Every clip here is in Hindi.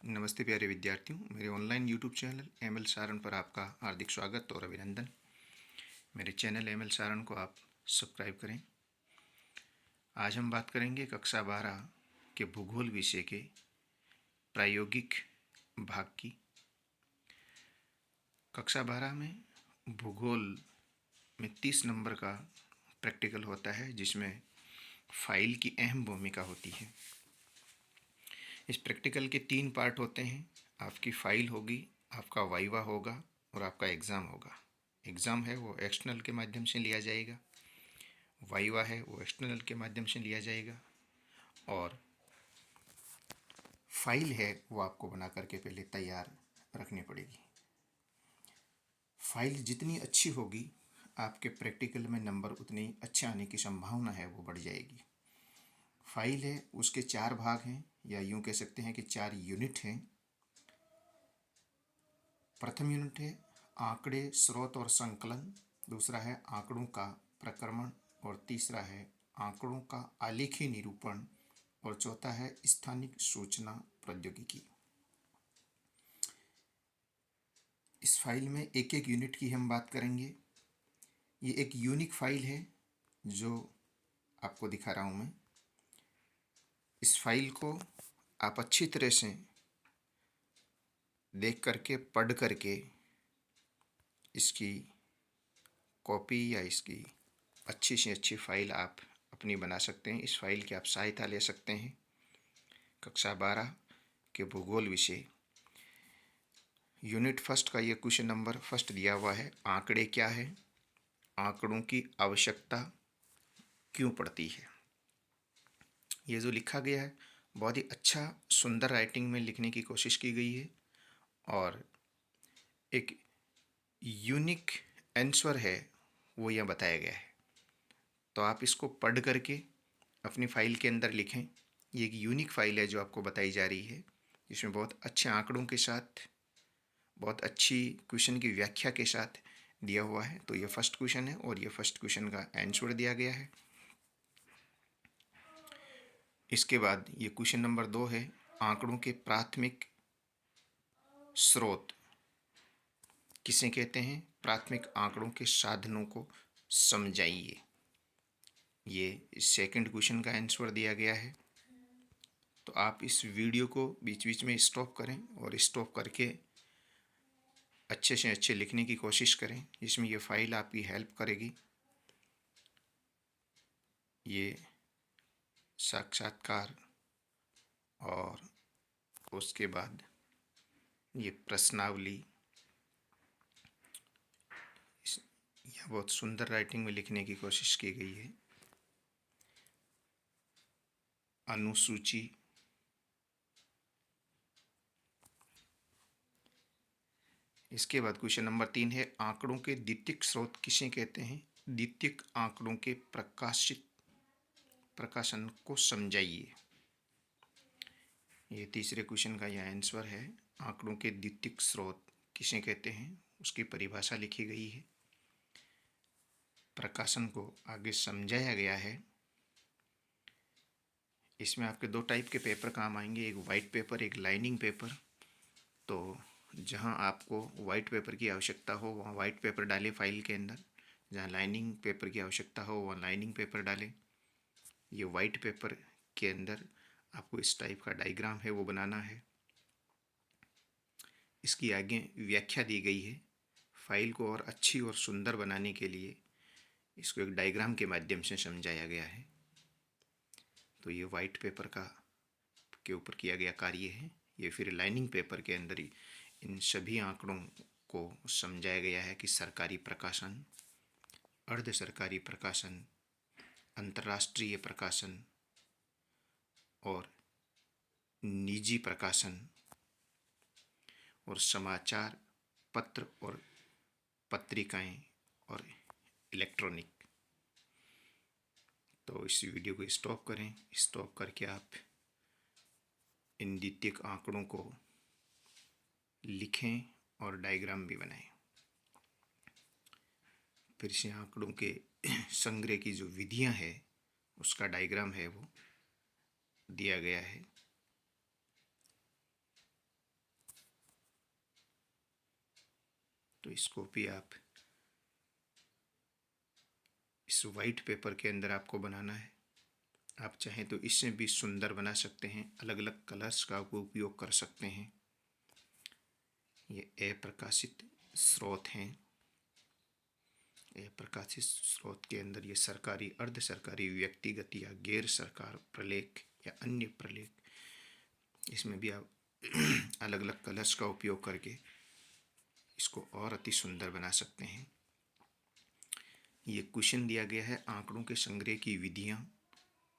नमस्ते प्यारे विद्यार्थियों, मेरे online YouTube channel ML Saran पर आपका हार्दिक स्वागत और अभिनंदन। मेरे चैनल एमएल सारण को आप सब्सक्राइब करें। आज हम बात करेंगे कक्षा 12 के भूगोल विषय के प्रायोगिक भाग की। कक्षा 12 में भूगोल में 30 नंबर का प्रैक्टिकल होता है, जिसमें फाइल की अहम भूमिका होती है। इस प्रैक्टिकल के 3 पार्ट होते हैं। आपकी फ़ाइल होगी, आपका वाइवा होगा और आपका एग्ज़ाम होगा। एग्ज़ाम है वो एक्सटर्नल के माध्यम से लिया जाएगा, वाइवा है वो एक्सटर्नल के माध्यम से लिया जाएगा, और फाइल है वो आपको बना करके पहले तैयार रखनी पड़ेगी। फाइल जितनी अच्छी होगी, आपके प्रैक्टिकल में नंबर उतने अच्छे आने की संभावना है वो बढ़ जाएगी। फाइल है उसके 4 भाग हैं, या यूँ कह सकते हैं कि 4 यूनिट हैं। प्रथम यूनिट है आंकड़े, स्रोत और संकलन। दूसरा है आंकड़ों का प्रक्रमण और तीसरा है आंकड़ों का आलेखी निरूपण और चौथा है स्थानिक सूचना प्रौद्योगिकी। इस फाइल में एक एक यूनिट की हम बात करेंगे। ये एक यूनिक फाइल है जो आपको दिखा रहा हूँ मैं। इस फाइल को आप अच्छी तरह से देख करके, पढ़ करके इसकी कॉपी या इसकी अच्छी से अच्छी फ़ाइल आप अपनी बना सकते हैं। इस फाइल की आप सहायता ले सकते हैं। कक्षा 12 के भूगोल विषय यूनिट फर्स्ट का ये क्वेश्चन नंबर फर्स्ट दिया हुआ है। आंकड़े क्या है, आंकड़ों की आवश्यकता क्यों पड़ती है। ये जो लिखा गया है बहुत ही अच्छा सुंदर राइटिंग में लिखने की कोशिश की गई है, और एक यूनिक आंसर है वो यह बताया गया है। तो आप इसको पढ़ करके अपनी फ़ाइल के अंदर लिखें। ये एक यूनिक फ़ाइल है जो आपको बताई जा रही है, जिसमें बहुत अच्छे आंकड़ों के साथ, बहुत अच्छी क्वेश्चन की व्याख्या के साथ दिया हुआ है। तो ये फर्स्ट क्वेश्चन है और ये फर्स्ट क्वेश्चन का आंसर दिया गया है। इसके बाद ये क्वेश्चन नंबर 2 है, आंकड़ों के प्राथमिक स्रोत किसे कहते हैं, प्राथमिक आंकड़ों के साधनों को समझाइए। ये सेकंड क्वेश्चन का आंसर दिया गया है। तो आप इस वीडियो को बीच बीच में स्टॉप करें और स्टॉप करके अच्छे से अच्छे लिखने की कोशिश करें, जिसमें ये फाइल आपकी हेल्प करेगी। ये साक्षात्कार और उसके बाद ये प्रश्नावली, यह बहुत सुंदर राइटिंग में लिखने की कोशिश की गई है। अनुसूची, इसके बाद क्वेश्चन नंबर 3 है, आंकड़ों के द्वितीयक स्रोत किसे कहते हैं, द्वितीयक आंकड़ों के प्रकाशन को समझाइए। ये तीसरे क्वेश्चन का यह आंसर है। आंकड़ों के द्वितीयक स्रोत किसे कहते हैं, उसकी परिभाषा लिखी गई है, प्रकाशन को आगे समझाया गया है। इसमें आपके 2 टाइप के पेपर काम आएंगे, एक वाइट पेपर, एक लाइनिंग पेपर। तो जहां आपको वाइट पेपर की आवश्यकता हो वहाँ वाइट पेपर डालें फाइल के अंदर, जहाँ लाइनिंग पेपर की आवश्यकता हो वहाँ लाइनिंग पेपर डालें। ये वाइट पेपर के अंदर आपको इस टाइप का डायग्राम है वो बनाना है। इसकी आगे व्याख्या दी गई है। फाइल को और अच्छी और सुंदर बनाने के लिए इसको एक डायग्राम के माध्यम से समझाया गया है। तो ये वाइट पेपर का के ऊपर किया गया कार्य है। ये फिर लाइनिंग पेपर के अंदर ही इन सभी आंकड़ों को समझाया गया है कि सरकारी प्रकाशन, अर्ध सरकारी प्रकाशन, अंतर्राष्ट्रीय प्रकाशन और निजी प्रकाशन और समाचार पत्र और पत्रिकाएं और इलेक्ट्रॉनिक। तो इस वीडियो को स्टॉप करें, स्टॉप करके आप इन द्वितीयक आंकड़ों को लिखें और डायग्राम भी बनाएं। फिर से आंकड़ों के संग्रह की जो विधियां हैं उसका डायग्राम है वो दिया गया है। इसको भी आप इस वाइट पेपर के अंदर आपको बनाना है। आप चाहें तो इससे भी सुंदर बना सकते हैं, अलग अलग कलर्स का उपयोग कर सकते हैं। ये अप्रकाशित स्रोत हैं। अप्रकाशित स्रोत के अंदर ये सरकारी, अर्ध सरकारी, व्यक्तिगत या गैर सरकार प्रलेख या अन्य प्रलेख, इसमें भी आप अलग अलग कलर्स का उपयोग करके इसको और अति सुंदर बना सकते हैं। ये क्वेश्चन दिया गया है, आंकड़ों के संग्रह की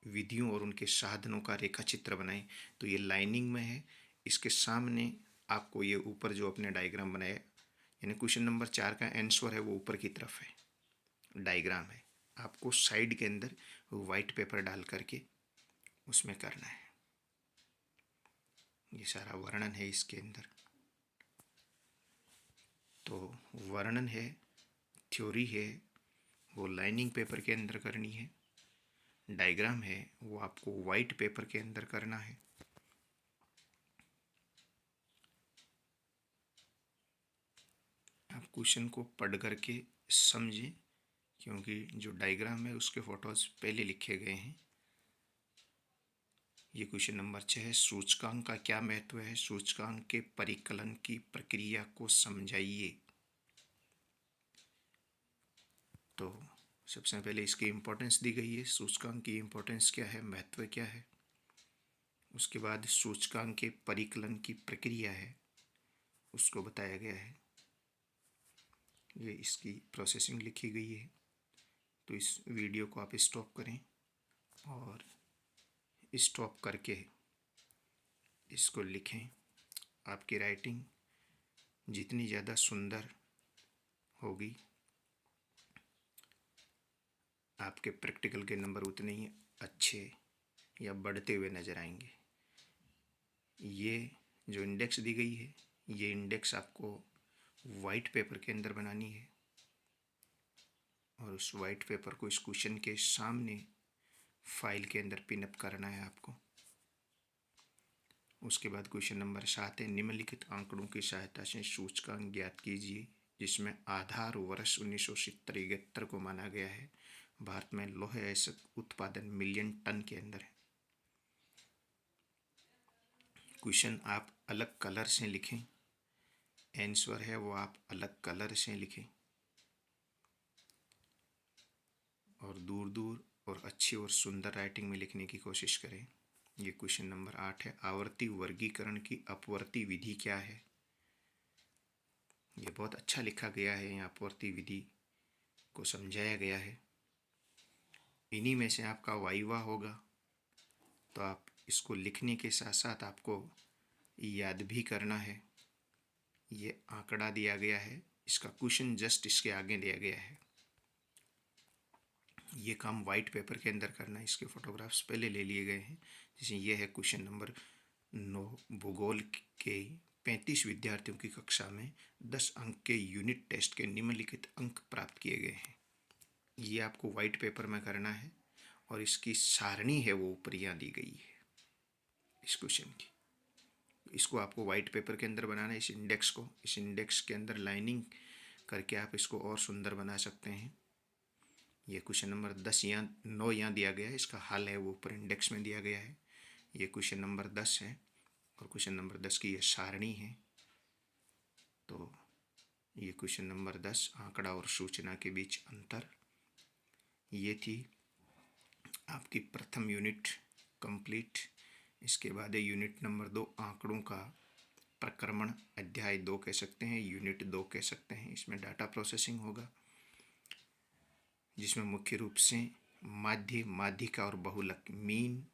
विधियों और उनके साधनों का रेखा चित्र बनाएं। तो ये लाइनिंग में है, इसके सामने आपको ये ऊपर जो अपने डायग्राम बनाया, यानी क्वेश्चन नंबर 4 का आंसर है वो ऊपर की तरफ है, डायग्राम है। आपको साइड के अंदर वाइट पेपर डाल करके उसमें करना है। ये सारा वर्णन है इसके अंदर। तो वर्णन है, थ्योरी है, वो लाइनिंग पेपर के अंदर करनी है। डायग्राम है वो आपको वाइट पेपर के अंदर करना है। आप क्वेश्चन को पढ़ करके समझें, क्योंकि जो डायग्राम है उसके फोटोज पहले लिखे गए हैं। ये क्वेश्चन नंबर 6 है, सूचकांक का क्या महत्व है? सूचकांक के परिकलन की प्रक्रिया को समझाइए। तो सबसे पहले इसकी इम्पोर्टेंस दी गई है, सूचकांक की इम्पोर्टेंस क्या है, महत्व क्या है। उसके बाद सूचकांक के परिकलन की प्रक्रिया है, उसको बताया गया है। ये इसकी प्रोसेसिंग लिखी गई है। तो इस वीडियो को आप स्टॉप करें और स्टॉप करके इसको लिखें। आपकी राइटिंग जितनी ज़्यादा सुंदर होगी, आपके प्रैक्टिकल के नंबर उतने ही अच्छे या बढ़ते हुए नज़र आएंगे। ये जो इंडेक्स दी गई है, ये इंडेक्स आपको वाइट पेपर के अंदर बनानी है और उस वाइट पेपर को इस क्वेश्चन के सामने फाइल के अंदर पिनअप करना है आपको। उसके बाद क्वेश्चन नंबर 7 है, निम्नलिखित आंकड़ों की सहायता से सूचकांक ज्ञात कीजिए, जिसमें आधार वर्ष 1970-71 को माना गया है। भारत में लौह अयस्क उत्पादन मिलियन टन के अंदर है। क्वेश्चन आप अलग कलर से लिखें, आंसर है वो आप अलग कलर से लिखें और दूर दूर और अच्छी और सुंदर राइटिंग में लिखने की कोशिश करें। ये क्वेश्चन नंबर 8 है, आवर्ती वर्गीकरण की अपवर्ती विधि क्या है? ये बहुत अच्छा लिखा गया है, यहाँ अपवर्ती विधि को समझाया गया है। इन्हीं में से आपका वाइवा होगा, तो आप इसको लिखने के साथ साथ आपको याद भी करना है। ये आंकड़ा दिया गया है, इसका क्वेश्चन जस्ट इसके आगे दिया गया है। ये काम वाइट पेपर के अंदर करना है, इसके फोटोग्राफ्स पहले ले लिए गए हैं। जैसे ये है क्वेश्चन नंबर 9, भूगोल के 35 विद्यार्थियों की कक्षा में 10 अंक के यूनिट टेस्ट के निम्नलिखित अंक प्राप्त किए गए हैं। ये आपको वाइट पेपर में करना है और इसकी सारणी है वो ऊपर यहाँ दी गई है इस क्वेश्चन की। इसको आपको वाइट पेपर के अंदर बनाना है, इस इंडेक्स को, इस इंडेक्स के अंदर लाइनिंग करके आप इसको और सुंदर बना सकते हैं। ये क्वेश्चन नंबर 10 यहाँ 9 यहाँ दिया गया है, इसका हल है वो ऊपर इंडेक्स में दिया गया है। ये क्वेश्चन नंबर 10 है और क्वेश्चन नंबर 10 की ये सारणी है। तो ये क्वेश्चन नंबर 10, आंकड़ा और सूचना के बीच अंतर। ये थी आपकी प्रथम यूनिट कंप्लीट। इसके बाद है यूनिट नंबर 2, आंकड़ों का प्रक्रमण, अध्याय 2 कह सकते हैं, यूनिट 2 कह सकते हैं। इसमें डाटा प्रोसेसिंग होगा, जिसमें मुख्य रूप से माध्य, माध्यिका और बहुलक, मीन,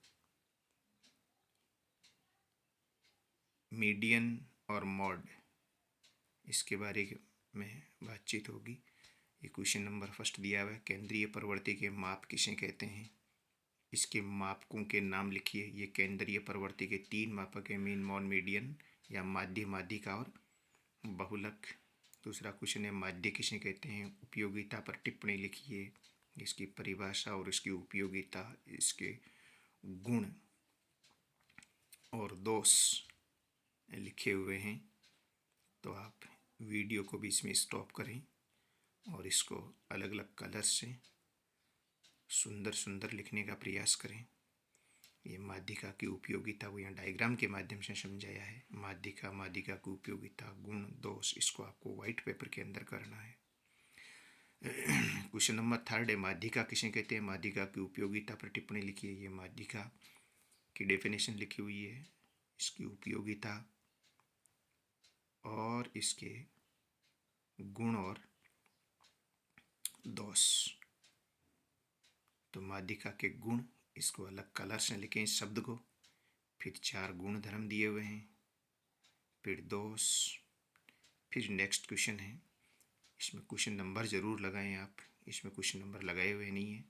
मीडियन और मॉड, इसके बारे में बातचीत होगी। ये क्वेश्चन नंबर फर्स्ट दिया हुआ है, केंद्रीय प्रवृत्ति के माप किसे कहते हैं? इसके मापकों के नाम लिखिए। ये केंद्रीय प्रवृत्ति के 3 मापक है, मीन, मॉड, मीडियन या माध्य, माध्यिका और बहुलक। दूसरा क्वेश्चन है, माध्य किसे कहते हैं? उपयोगिता पर टिप्पणी लिखिए, इसकी परिभाषा और इसकी उपयोगिता, इसके गुण और दोष लिखे हुए हैं, तो आप वीडियो को भी इसमें स्टॉप करें और इसको अलग अलग कलर से सुंदर सुंदर लिखने का प्रयास करें। ये माध्यिका की उपयोगिता को यहाँ डायग्राम के माध्यम से समझाया है। माध्यिका, माध्यिका की उपयोगिता, गुण, दोष, इसको आपको वाइट पेपर के अंदर करना है। क्वेश्चन नंबर 3 है, माध्यिका किसे कहते हैं? माध्यिका की उपयोगिता पर टिप्पणी लिखिए। ये माध्यिका की डेफिनेशन लिखी हुई है, इसकी उपयोगिता और इसके गुण और दोष। तो माध्यिका के गुण, इसको अलग कलर से लिखें इस शब्द को। फिर 4 गुण धर्म दिए हुए हैं, फिर दोष, फिर नेक्स्ट क्वेश्चन है। इसमें क्वेश्चन नंबर ज़रूर लगाएं आप, इसमें क्वेश्चन नंबर लगाए हुए नहीं है,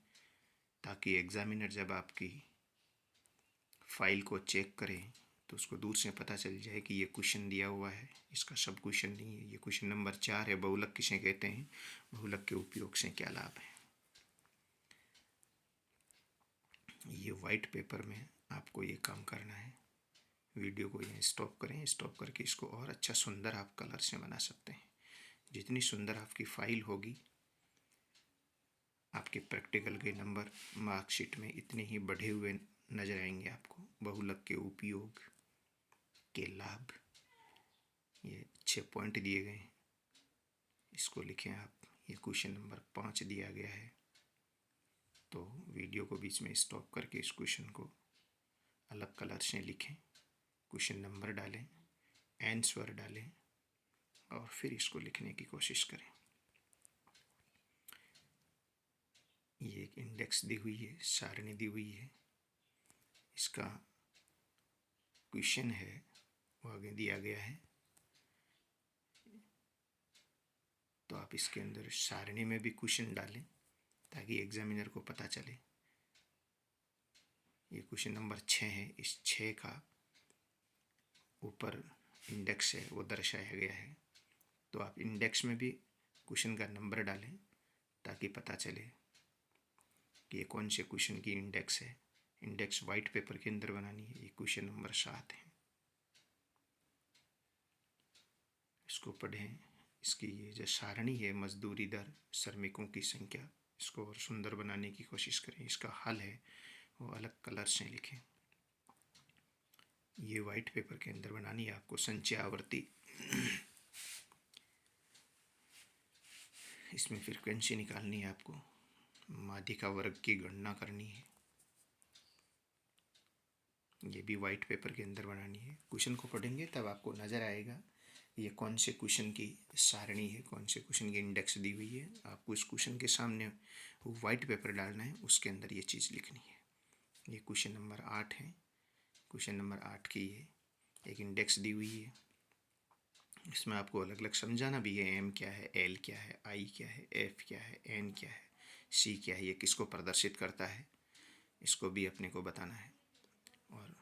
ताकि एग्जामिनर जब आपकी फाइल को चेक करें तो उसको दूर से पता चल जाए कि ये क्वेश्चन दिया हुआ है, इसका सब क्वेश्चन नहीं है। ये क्वेश्चन नंबर 4 है, बहुलक किसे कहते हैं? बहुलक के उपयोग से क्या लाभ है? ये वाइट पेपर में आपको ये काम करना है। वीडियो को यहाँ स्टॉप करें, स्टॉप करके इसको और अच्छा सुंदर आप कलर से बना सकते हैं। जितनी सुंदर आपकी फाइल होगी, आपके प्रैक्टिकल के नंबर मार्कशीट में इतने ही बढ़े हुए नजर आएंगे आपको। बहुलक के उपयोग के लाभ, ये 6 पॉइंट दिए गए हैं, इसको लिखें आप। ये क्वेश्चन नंबर 5 दिया गया है। तो वीडियो को बीच में स्टॉप करके इस क्वेश्चन को अलग कलर से लिखें, क्वेश्चन नंबर डालें, आंसर डालें और फिर इसको लिखने की कोशिश करें। ये एक इंडेक्स दी हुई है, सारणी दी हुई है, इसका क्वेश्चन है वो आगे दिया गया है। तो आप इसके अंदर सारणी में भी क्वेश्चन डालें ताकि एग्जामिनर को पता चले। ये क्वेश्चन नंबर 6 है, इस 6 का ऊपर इंडेक्स है वो दर्शाया गया है। तो आप इंडेक्स में भी क्वेश्चन का नंबर डालें ताकि पता चले कि ये कौन से क्वेश्चन की इंडेक्स है। इंडेक्स वाइट पेपर के अंदर बनानी है। ये क्वेश्चन नंबर 7 है, इसको पढ़ें। इसकी ये जो सारणी है, मजदूरी दर, श्रमिकों की संख्या, इसको और सुंदर बनाने की कोशिश करें। इसका हल है वो अलग कलर से लिखें। ये वाइट पेपर के अंदर बनानी है आपको। संचय आवर्ती, इसमें फ्रीक्वेंसी निकालनी है आपको। माध्यिका वर्ग की गणना करनी है, ये भी वाइट पेपर के अंदर बनानी है। क्वेश्चन को पढ़ेंगे तब आपको नज़र आएगा ये कौन से क्वेश्चन की सारणी है, कौन से क्वेश्चन की इंडेक्स दी हुई है। आपको इस क्वेश्चन के सामने वाइट पेपर डालना है, उसके अंदर ये चीज़ लिखनी है। ये क्वेश्चन नंबर 8 है। क्वेश्चन नंबर 8 की ये एक इंडेक्स दी हुई है, इसमें आपको अलग अलग समझाना भी है। एम क्या है, एल क्या है, आई क्या है, एफ क्या है, एन क्या है, सी क्या है, ये किसको प्रदर्शित करता है, इसको भी अपने को बताना है। और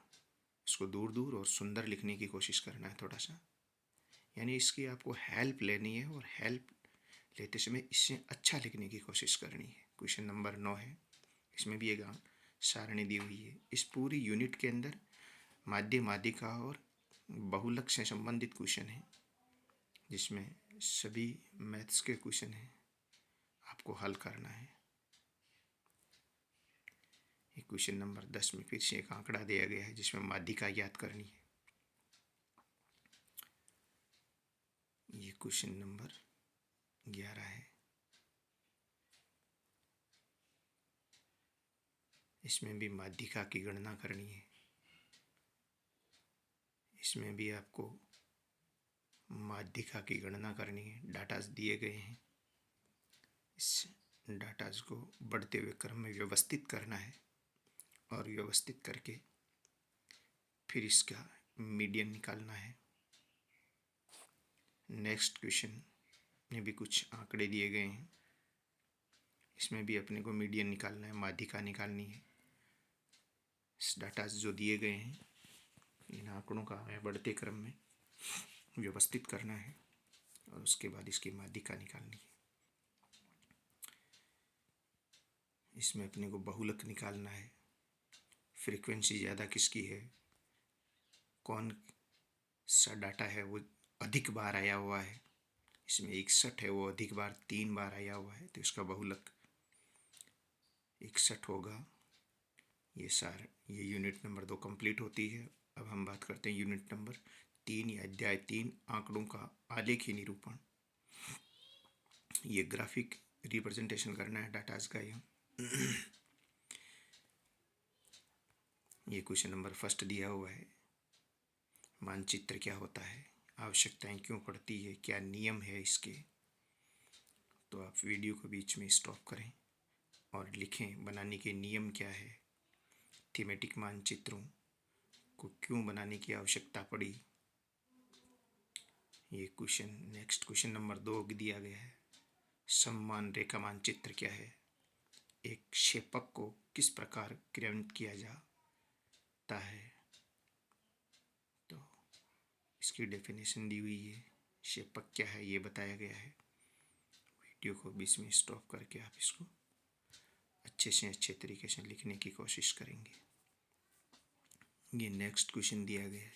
इसको दूर दूर और सुंदर लिखने की कोशिश करना है थोड़ा सा, यानी इसकी आपको हेल्प लेनी है और हेल्प लेते समय इससे अच्छा लिखने की कोशिश करनी है। क्वेश्चन नंबर 9 है, इसमें भी एक सारणी दी हुई है। इस पूरी यूनिट के अंदर माध्य, माध्यिका और बहुलक से संबंधित क्वेश्चन है, जिसमें सभी मैथ्स के क्वेश्चन हैं, आपको हल करना है। क्वेश्चन नंबर 10 में फिर से एक आंकड़ा दिया गया है जिसमें माध्यिका याद करनी है। ये क्वेश्चन नंबर 11 है, इसमें भी माध्यिका की गणना करनी है। इसमें भी आपको माध्यिका की गणना करनी है। डाटाज दिए गए हैं, इस डाटाज को बढ़ते हुए क्रम में व्यवस्थित करना है और व्यवस्थित करके फिर इसका मीडियन निकालना है। नेक्स्ट क्वेश्चन में भी कुछ आंकड़े दिए गए हैं, इसमें भी अपने को मीडियन निकालना है, माध्यिका निकालनी है। इस डाटाज जो दिए गए हैं, इन आंकड़ों का हमें बढ़ते क्रम में व्यवस्थित करना है और उसके बाद इसकी माध्यिका निकालनी है। इसमें अपने को बहुलक निकालना है, फ्रीक्वेंसी ज़्यादा किसकी है, कौन सा डाटा है वो अधिक बार आया हुआ है, इसमें 61 है, वो अधिक बार 3 बार आया हुआ है, तो इसका बहुलक 61 होगा। ये यूनिट नंबर 2 कंप्लीट होती है। अब हम बात करते हैं यूनिट नंबर 3 या अध्याय 3, आंकड़ों का आलेखी निरूपण। ये ग्राफिक रिप्रेजेंटेशन करना है डाटाज का। ये क्वेश्चन नंबर फर्स्ट दिया हुआ है। मानचित्र क्या होता है, आवश्यकताएं क्यों पड़ती है, क्या नियम है इसके। तो आप वीडियो को बीच में स्टॉप करें और लिखें बनाने के नियम क्या है, थीमेटिक मानचित्रों को क्यों बनाने की आवश्यकता पड़ी। ये क्वेश्चन नेक्स्ट क्वेश्चन नंबर 2 दिया गया है। सम्मान रेखा मानचित्र क्या है, एक क्षेपक को किस प्रकार क्रियान्वित किया जाता है। तो इसकी डेफिनेशन दी हुई है, क्षेपक क्या है ये बताया गया है। वीडियो को बीच में स्टॉप करके आप इसको अच्छे से अच्छे तरीके से लिखने की कोशिश करेंगे। ये नेक्स्ट क्वेश्चन दिया गया है।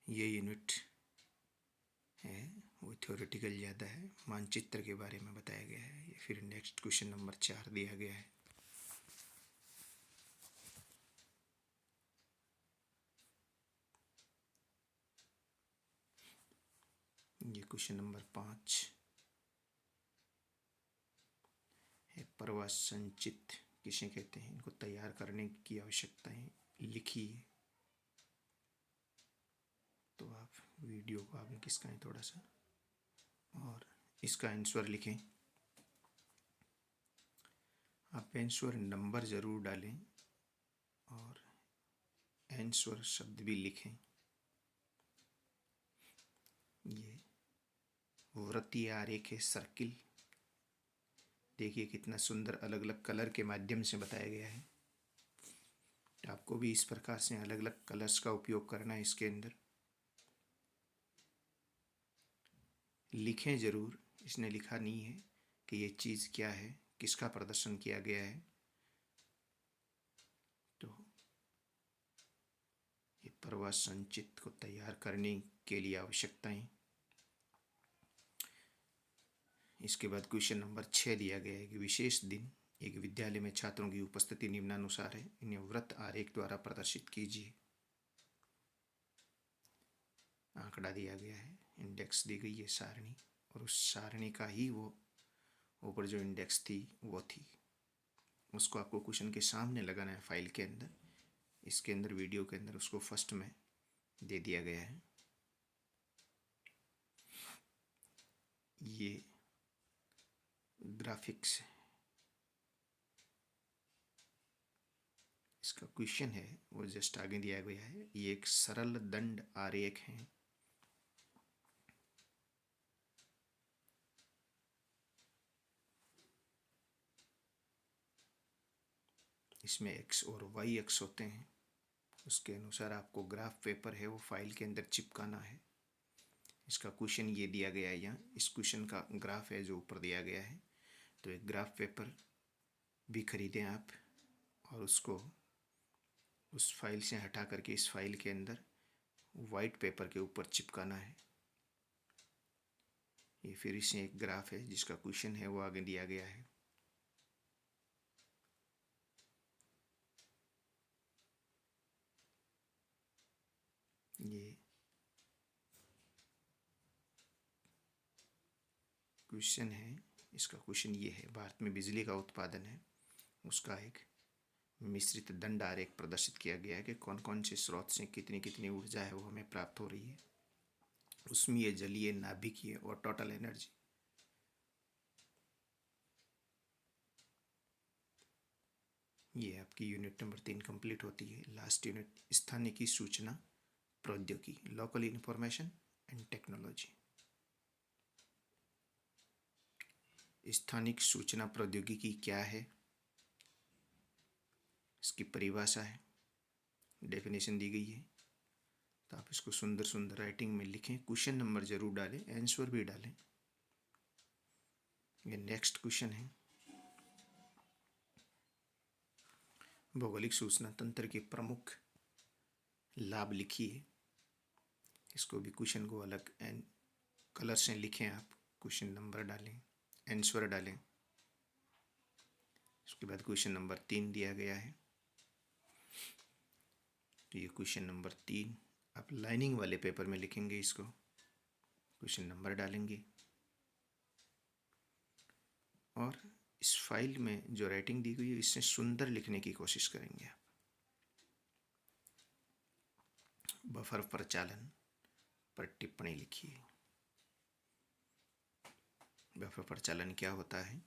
ये यूनिट है वो थ्योरेटिकल ज़्यादा है, मानचित्र के बारे में बताया गया है। ये फिर नेक्स्ट क्वेश्चन नंबर 4 दिया गया है। ये क्वेश्चन नंबर 5 है, प्रवास संचित किसे कहते हैं, इनको तैयार करने की आवश्यकताएं लिखिए। तो आप वीडियो को आगे खिसकाएं थोड़ा सा और इसका आंसर लिखें। आप आंसर नंबर ज़रूर डालें और आंसर शब्द भी लिखें। ये वृत्तीय आरेख है, सर्किल। देखिए कितना सुंदर अलग अलग कलर के माध्यम से बताया गया है। आपको भी इस प्रकार से अलग अलग कलर्स का उपयोग करना है इसके अंदर। लिखें ज़रूर, इसने लिखा नहीं है कि ये चीज़ क्या है, किसका प्रदर्शन किया गया है। तो ये प्रवास संचित को तैयार करने के लिए आवश्यकताएं। इसके बाद क्वेश्चन नंबर 6 दिया गया है कि विशेष दिन एक विद्यालय में छात्रों की उपस्थिति निम्नानुसार है, इन्हें वृत्त आरेख द्वारा प्रदर्शित कीजिए। आंकड़ा दिया गया है, इंडेक्स दी गई है सारणी, और उस सारणी का ही वो ऊपर जो इंडेक्स थी वो थी, उसको आपको क्वेश्चन के सामने लगाना है फाइल के अंदर। इसके अंदर वीडियो के अंदर उसको फर्स्ट में दे दिया गया है। ये ग्राफिक्स इसका क्वेश्चन है वो जस्ट आगे दिया गया है। ये एक सरल दंड आरेख है। इसमें एक्स और वाई एक्स होते हैं, उसके अनुसार आपको ग्राफ पेपर है वो फाइल के अंदर चिपकाना है। इसका क्वेश्चन ये दिया गया है, यहाँ इस क्वेश्चन का ग्राफ है जो ऊपर दिया गया है। तो एक ग्राफ पेपर भी खरीदें आप और उसको उस फाइल से हटा करके इस फाइल के अंदर वाइट पेपर के ऊपर चिपकाना है। ये फिर इसमें एक ग्राफ है जिसका क्वेश्चन है वो आगे दिया गया है। ये क्वेश्चन है, इसका क्वेश्चन ये है, भारत में बिजली का उत्पादन है उसका एक मिश्रित दंड आरेख प्रदर्शित किया गया है कि कौन कौन से स्रोत से कितनी कितनी ऊर्जा है वो हमें प्राप्त हो रही है, उसमें जलीय, नाभिकीय और टोटल एनर्जी। ये आपकी यूनिट नंबर 3 कंप्लीट होती है। लास्ट यूनिट स्थानिकी सूचना प्रौद्योगिकी, लोकल इंफॉर्मेशन एंड टेक्नोलॉजी। स्थानिक सूचना प्रौद्योगिकी क्या है, इसकी परिभाषा है, डेफिनेशन दी गई है। तो आप इसको सुंदर सुंदर राइटिंग में लिखें, क्वेश्चन नंबर जरूर डालें, आंसर भी डालें। ये नेक्स्ट क्वेश्चन है, भौगोलिक सूचना तंत्र के प्रमुख लाभ लिखिए। इसको भी क्वेश्चन को अलग कलर से लिखें आप, क्वेश्चन नंबर डालें, आंसर डालें। उसके बाद क्वेश्चन नंबर 3 दिया गया है, तो ये क्वेश्चन नंबर 3 आप लाइनिंग वाले पेपर में लिखेंगे, इसको क्वेश्चन नंबर डालेंगे और इस फाइल में जो राइटिंग दी गई है इससे सुंदर लिखने की कोशिश करेंगे। बफर प्रचालन पर टिप्पणी लिखिए। बफर प्रचालन क्या होता है,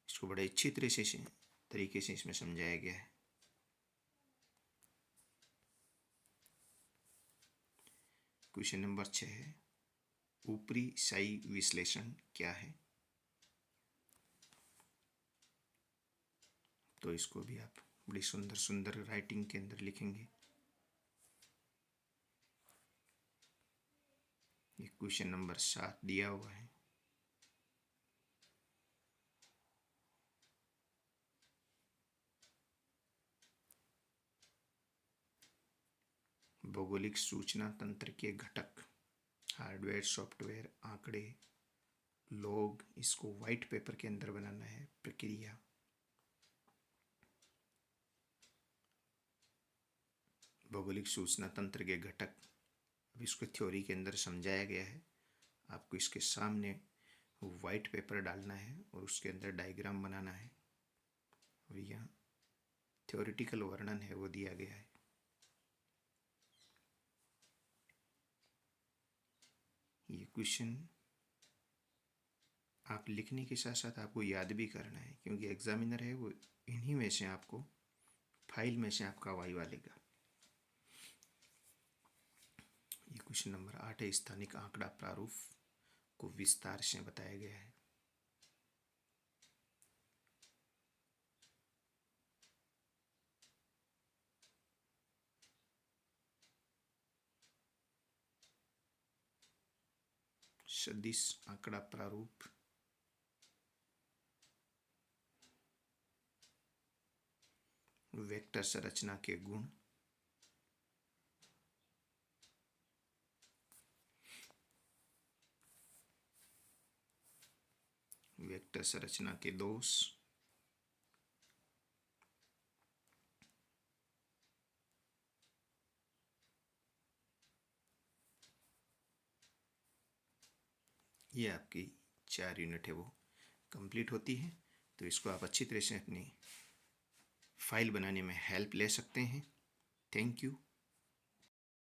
इसको बड़े अच्छी तरीके से इसमें समझाया गया है। क्वेश्चन नंबर 6 है, ऊपरी शाही विश्लेषण क्या है। तो इसको भी आप बड़ी सुंदर सुंदर राइटिंग के अंदर लिखेंगे। ये क्वेश्चन नंबर 7 दिया हुआ है, भौगोलिक सूचना तंत्र के घटक, हार्डवेयर, सॉफ्टवेयर, आंकड़े, लोग, इसको व्हाइट पेपर के अंदर बनाना है। प्रक्रिया, भौगोलिक सूचना तंत्र के घटक, अब इसको थ्योरी के अंदर समझाया गया है। आपको इसके सामने वाइट पेपर डालना है और उसके अंदर डायग्राम बनाना है और यहाँ थ्योरेटिकल वर्णन है वो दिया गया है। ये क्वेश्चन आप लिखने के साथ साथ आपको याद भी करना है, क्योंकि एग्जामिनर है वो इन्हीं में से आपको फाइल में से आपका वाइवा लेगा। ये क्वेश्चन नंबर 8 है, स्थानिक आंकड़ा प्रारूप को विस्तार से बताया गया है। सदिश आंकड़ा प्रारूप, वेक्टर संरचना के गुण, वेक्टर संरचना के दोष, ये आपकी 4 यूनिट है वो कंप्लीट होती है। तो इसको आप अच्छी तरह से अपनी फाइल बनाने में हेल्प ले सकते हैं। Thank you.